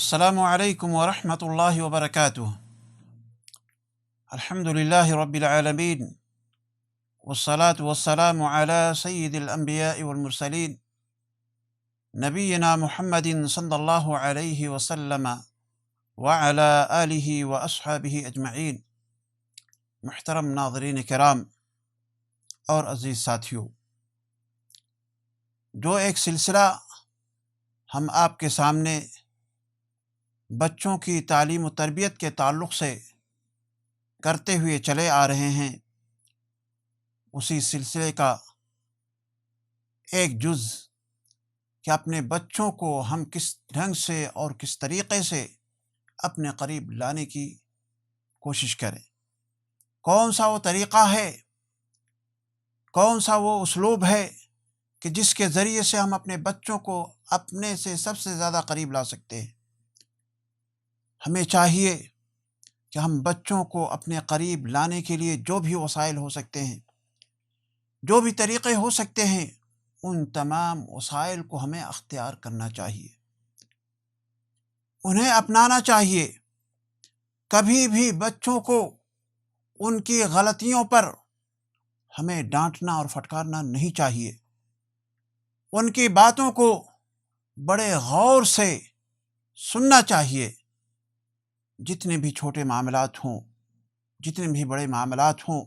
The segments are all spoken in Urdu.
السلام علیکم ورحمۃ اللہ وبرکاتہ۔ الحمد للہ رب العالمین والصلاة والسلام علی سید الانبیاء والمرسلین نبینا محمد صلی اللہ علیہ وسلم وعلی آلہ واصحابہ اجمعین۔ محترم ناظرین کرام اور عزیز ساتھیوں، جو ایک سلسلہ ہم آپ کے سامنے بچوں کی تعلیم و تربیت کے تعلق سے کرتے ہوئے چلے آ رہے ہیں، اسی سلسلے کا ایک جز کہ اپنے بچوں کو ہم کس ڈھنگ سے اور کس طریقے سے اپنے قریب لانے کی کوشش کریں۔ کون سا وہ طریقہ ہے، کون سا وہ اسلوب ہے کہ جس کے ذریعے سے ہم اپنے بچوں کو اپنے سے سب سے زیادہ قریب لا سکتے ہیں۔ ہمیں چاہیے کہ ہم بچوں کو اپنے قریب لانے کے لیے جو بھی وسائل ہو سکتے ہیں، جو بھی طریقے ہو سکتے ہیں، ان تمام وسائل کو ہمیں اختیار کرنا چاہیے، انہیں اپنانا چاہیے۔ کبھی بھی بچوں کو ان کی غلطیوں پر ہمیں ڈانٹنا اور پھٹکارنا نہیں چاہیے۔ ان کی باتوں کو بڑے غور سے سننا چاہیے۔ جتنے بھی چھوٹے معاملات ہوں، جتنے بھی بڑے معاملات ہوں،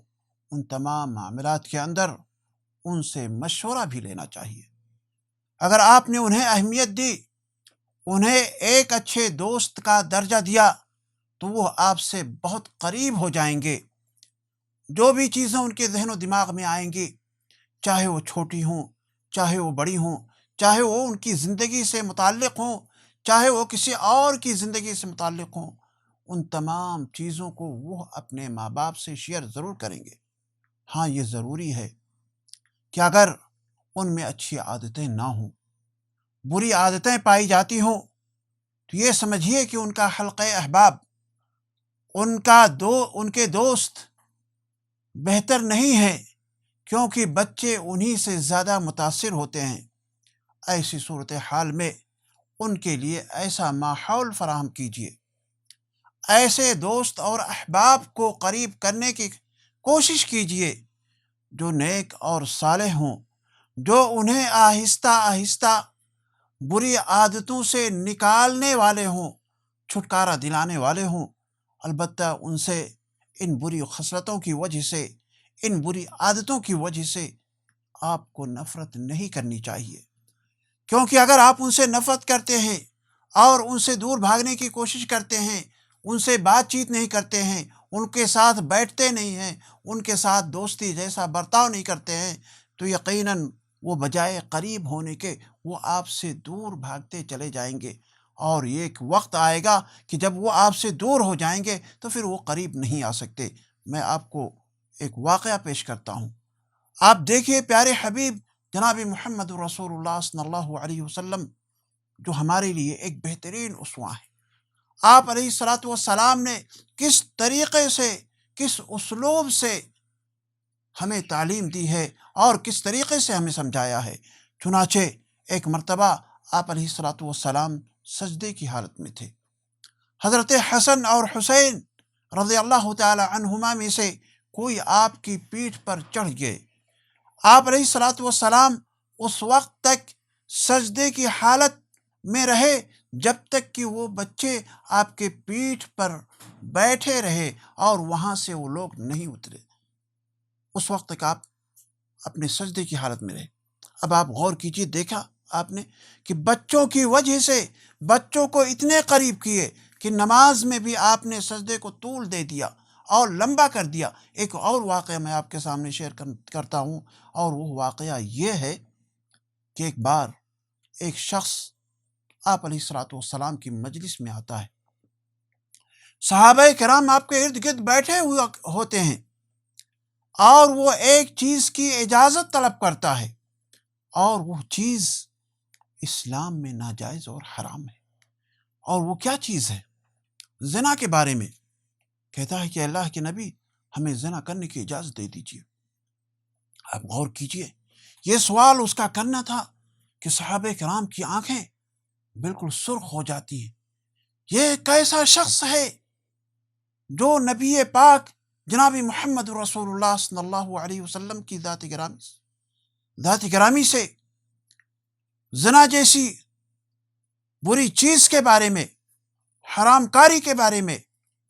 ان تمام معاملات کے اندر ان سے مشورہ بھی لینا چاہیے۔ اگر آپ نے انہیں اہمیت دی، انہیں ایک اچھے دوست کا درجہ دیا، تو وہ آپ سے بہت قریب ہو جائیں گے۔ جو بھی چیزیں ان کے ذہن و دماغ میں آئیں گی، چاہے وہ چھوٹی ہوں، چاہے وہ بڑی ہوں، چاہے وہ ان کی زندگی سے متعلق ہوں، چاہے وہ کسی اور کی زندگی سے متعلق ہوں، ان تمام چیزوں کو وہ اپنے ماں باپ سے شیئر ضرور کریں گے۔ ہاں، یہ ضروری ہے کہ اگر ان میں اچھی عادتیں نہ ہوں، بری عادتیں پائی جاتی ہوں، تو یہ سمجھیے کہ ان کا حلقہ احباب، ان کے دوست بہتر نہیں ہے، کیونکہ بچے انہی سے زیادہ متاثر ہوتے ہیں۔ ایسی صورتحال میں ان کے لیے ایسا ماحول فراہم کیجیے، ایسے دوست اور احباب کو قریب کرنے کی کوشش کیجیے جو نیک اور صالح ہوں، جو انہیں آہستہ آہستہ بری عادتوں سے نکالنے والے ہوں، چھٹکارا دلانے والے ہوں۔ البتہ ان سے ان بری خصلتوں کی وجہ سے، ان بری عادتوں کی وجہ سے آپ کو نفرت نہیں کرنی چاہیے، کیونکہ اگر آپ ان سے نفرت کرتے ہیں اور ان سے دور بھاگنے کی کوشش کرتے ہیں، ان سے بات چیت نہیں کرتے ہیں، ان کے ساتھ بیٹھتے نہیں ہیں، ان کے ساتھ دوستی جیسا برتاؤ نہیں کرتے ہیں، تو یقیناً وہ بجائے قریب ہونے کے وہ آپ سے دور بھاگتے چلے جائیں گے، اور ایک وقت آئے گا کہ جب وہ آپ سے دور ہو جائیں گے تو پھر وہ قریب نہیں آ سکتے۔ میں آپ کو ایک واقعہ پیش کرتا ہوں۔ آپ دیکھیے پیارے حبیب جناب محمد رسول اللہ صلی اللہ علیہ وسلم، جو ہمارے لیے ایک بہترین اسوہ ہے۔ آپ علیہ الصلاۃ والسلام نے کس طریقے سے، کس اسلوب سے ہمیں تعلیم دی ہے اور کس طریقے سے ہمیں سمجھایا ہے۔ چنانچہ ایک مرتبہ آپ علیہ الصلاۃ والسلام سجدے کی حالت میں تھے۔ حضرت حسن اور حسین رضی اللہ تعالی عنہما میں سے کوئی آپ کی پیٹھ پر چڑھ گئے۔ آپ علیہ الصلاۃ والسلام اس وقت تک سجدے کی حالت میں رہے جب تک کہ وہ بچے آپ کے پیٹھ پر بیٹھے رہے اور وہاں سے وہ لوگ نہیں اترے۔ اس وقت تک آپ اپنے سجدے کی حالت میں رہے۔ اب آپ غور کیجیے، دیکھا آپ نے کہ بچوں کی وجہ سے بچوں کو اتنے قریب کیے کہ نماز میں بھی آپ نے سجدے کو طول دے دیا اور لمبا کر دیا۔ ایک اور واقعہ میں آپ کے سامنے شیئر کرتا ہوں، اور وہ واقعہ یہ ہے کہ ایک بار ایک شخص آپ علیہ الصلاۃ والسلام کی مجلس میں آتا ہے۔ صحابہ کرام آپ کے ارد گرد بیٹھے ہوئے ہوتے ہیں، اور وہ ایک چیز کی اجازت طلب کرتا ہے، اور وہ چیز اسلام میں ناجائز اور حرام ہے۔ اور وہ کیا چیز ہے؟ زنا کے بارے میں کہتا ہے کہ اللہ کے نبی، ہمیں زنا کرنے کی اجازت دے دیجیے۔ آپ غور کیجیے، یہ سوال اس کا کرنا تھا کہ صحابہ کرام کی آنکھیں بالکل سرخ ہو جاتی ہیں، یہ کیسا شخص ہے جو نبی پاک جناب محمد رسول اللہ صلی اللہ علیہ وسلم کی ذات گرامی سے زنا جیسی بری چیز کے بارے میں، حرام کاری کے بارے میں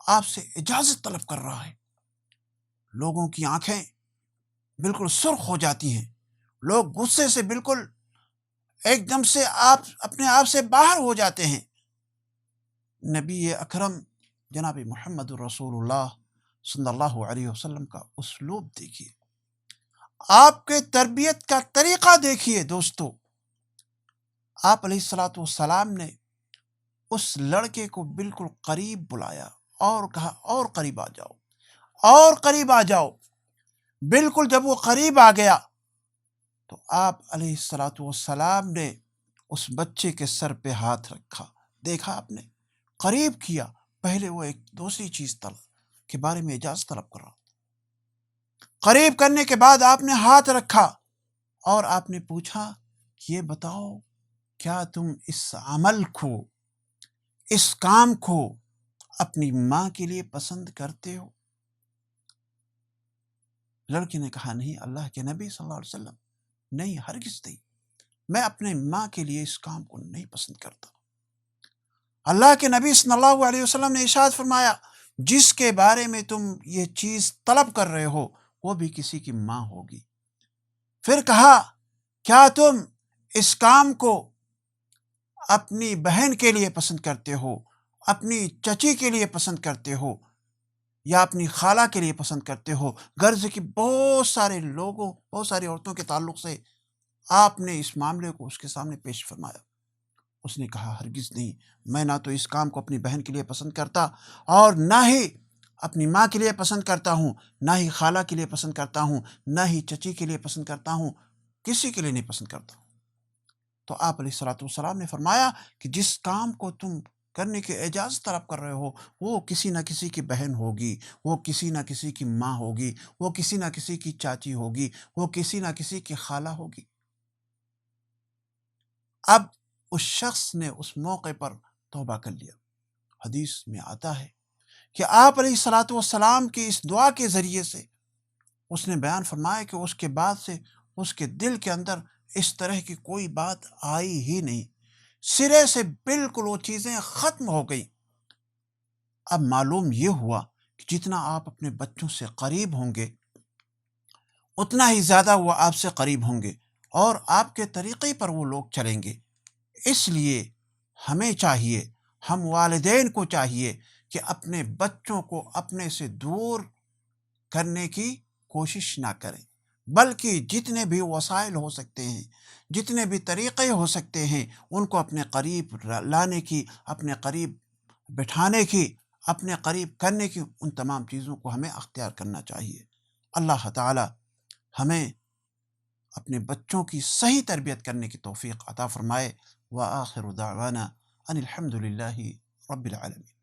آپ سے اجازت طلب کر رہا ہے۔ لوگوں کی آنکھیں بالکل سرخ ہو جاتی ہیں، لوگ غصے سے بالکل ایک دم سے اپنے آپ سے باہر ہو جاتے ہیں۔ نبی اکرم جناب محمد رسول اللہ صلی اللہ علیہ وسلم کا اسلوب دیکھیے، آپ کے تربیت کا طریقہ دیکھیے دوستو۔ آپ علیہ الصلوۃ والسلام نے اس لڑکے کو بالکل قریب بلایا اور کہا اور قریب آ جاؤ، اور قریب آ جاؤ۔ بالکل جب وہ قریب آ گیا تو آپ علیہ الصلوۃ والسلام نے اس بچے کے سر پہ ہاتھ رکھا۔ دیکھا آپ نے، قریب کیا۔ پہلے وہ ایک دوسری چیز کے بارے میں اجازت طلب کر رہا، قریب کرنے کے بعد آپ نے ہاتھ رکھا اور آپ نے پوچھا کہ یہ بتاؤ، کیا تم اس عمل کو، اس کام کو اپنی ماں کے لیے پسند کرتے ہو؟ لڑکے نے کہا نہیں اللہ کے نبی صلی اللہ علیہ وسلم، نہیں، ہرگز نہیں، میں اپنے ماں کے لیے اس کام کو نہیں پسند کرتا۔ اللہ کے نبی صلی اللہ علیہ وسلم نے ارشاد فرمایا، جس کے بارے میں تم یہ چیز طلب کر رہے ہو وہ بھی کسی کی ماں ہوگی۔ پھر کہا، کیا تم اس کام کو اپنی بہن کے لیے پسند کرتے ہو، اپنی چچی کے لیے پسند کرتے ہو، یا اپنی خالہ کے لیے پسند کرتے ہو؟ غرض کہ بہت سارے لوگوں، بہت ساری عورتوں کے تعلق سے آپ نے اس معاملے کو اس کے سامنے پیش فرمایا۔ اس نے کہا ہرگز نہیں، میں نہ تو اس کام کو اپنی بہن کے لیے پسند کرتا اور نہ ہی اپنی ماں کے لیے پسند کرتا ہوں، نہ ہی خالہ کے لیے پسند کرتا ہوں، نہ ہی چچی کے لیے پسند کرتا ہوں، کسی کے لیے نہیں پسند کرتا۔ تو آپ علیہ الصلوۃ والسلام نے فرمایا کہ جس کام کو تم کرنے کی اجازت طلب کر رہے ہو وہ کسی نہ کسی کی بہن ہوگی، وہ کسی نہ کسی کی ماں ہوگی، وہ کسی نہ کسی کی چاچی ہوگی، وہ کسی نہ کسی کی خالہ ہوگی۔ اب اس شخص نے اس موقع پر توبہ کر لیا۔ حدیث میں آتا ہے کہ آپ علیہ الصلوۃ والسلام کی اس دعا کے ذریعے سے اس نے بیان فرمایا کہ اس کے بعد سے اس کے دل کے اندر اس طرح کی کوئی بات آئی ہی نہیں، سرے سے بالکل وہ چیزیں ختم ہو گئی۔ اب معلوم یہ ہوا کہ جتنا آپ اپنے بچوں سے قریب ہوں گے اتنا ہی زیادہ وہ آپ سے قریب ہوں گے اور آپ کے طریقے پر وہ لوگ چلیں گے۔ اس لیے ہمیں چاہیے، ہم والدین کو چاہیے کہ اپنے بچوں کو اپنے سے دور کرنے کی کوشش نہ کریں، بلکہ جتنے بھی وسائل ہو سکتے ہیں، جتنے بھی طریقے ہو سکتے ہیں، ان کو اپنے قریب لانے کی، اپنے قریب بٹھانے کی، اپنے قریب کرنے کی، ان تمام چیزوں کو ہمیں اختیار کرنا چاہیے۔ اللہ تعالی ہمیں اپنے بچوں کی صحیح تربیت کرنے کی توفیق عطا فرمائے۔ وآخر دعوانا ان الحمد للہ رب العالمین۔